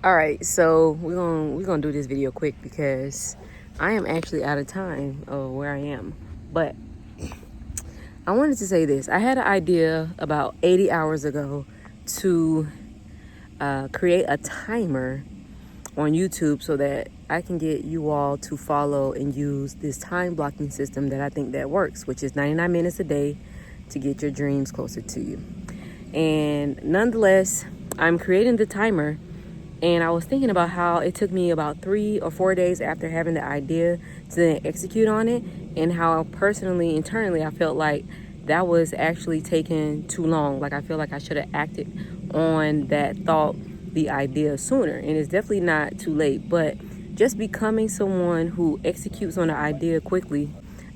All right, so we're gonna do this video quick because I am actually out of time of where I am. But I wanted to say this. I had an idea about 80 hours ago to create a timer on YouTube so that I can get you all to follow and use this time blocking system that I think that works, which is 99 minutes a day to get your dreams closer to you. And nonetheless, I'm creating the timer, and I was thinking about how it took me about 3 or 4 days after having the idea to then execute on it, and how personally, internally, I felt like that was actually taking too long. Like I feel like I should have acted on that thought, the idea sooner. And it's definitely not too late, but just becoming someone who executes on an idea quickly,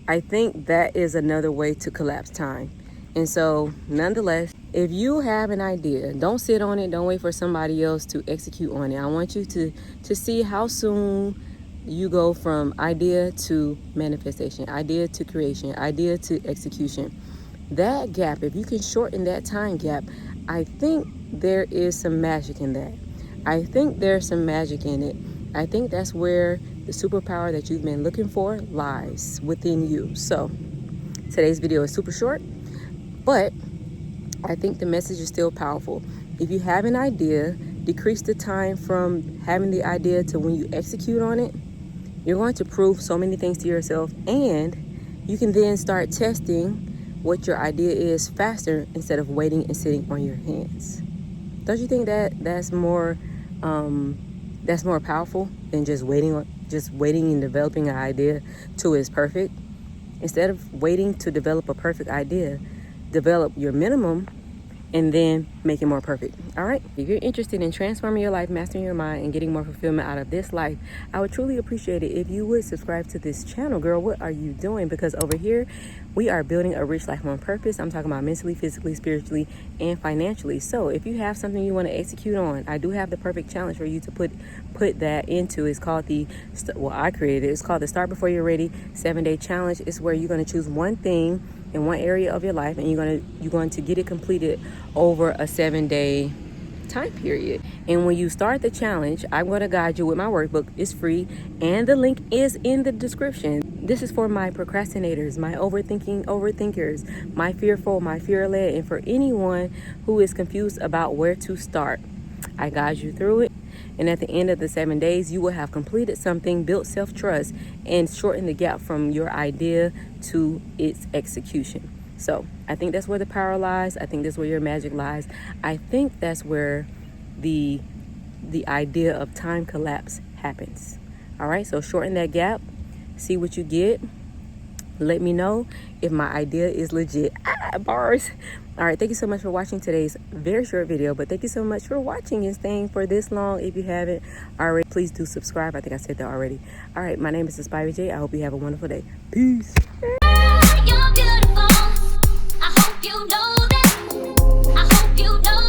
I think that is another way to collapse time. And so nonetheless, if you have an idea, don't sit on it. Don't wait for somebody else to execute on it. I want you to see how soon you go from idea to manifestation, idea to creation, idea to execution. That gap, if you can shorten that time gap, I think there is some magic in that. I think there's some magic in it. I think that's where the superpower that you've been looking for lies within you. So today's video is super short, but I think the message is still powerful. If you have an idea, decrease the time from having the idea to when you execute on it. You're going to prove so many things to yourself, and you can then start testing what your idea is faster instead of waiting and sitting on your hands. Don't you think that that's more powerful than just waiting and developing an idea till it's perfect? Instead of waiting to develop a perfect idea, develop your minimum and then make it more perfect. All right, if you're interested in transforming your life, mastering your mind, and getting more fulfillment out of this life, I would truly appreciate it if you would subscribe to this channel. Girl, what are you doing? Because over here we are building a rich life on purpose. I'm talking about mentally, physically, spiritually, and financially. So if you have something you want to execute on, I do have the perfect challenge for you to put that into. It's called I created it. It's called the Start Before You're Ready 7-Day Challenge. It's where you're going to choose one thing in one area of your life, and you're going to get it completed over a 7-day time period. And when you start the challenge, I'm going to guide you with my workbook. It's free, and the link is in the description. This is for my procrastinators, my overthinkers, my fearful, my fear-led, and for anyone who is confused about where to start. I guide you through it. And at the end of the 7 days, you will have completed something, built self-trust, and shortened the gap from your idea to its execution. So I think that's where the power lies. I think that's where your magic lies. I think that's where the idea of time collapse happens. All right, so shorten that gap. See what you get. Let me know if my idea is legit. Bars. All right, thank you so much for watching today's very short video, but thank you so much for watching and staying for this long. If you haven't already, please do subscribe. I think I said that already. All right, my name is Aspire J. I hope you have a wonderful day. Peace. You're beautiful. I hope you know that. I hope you know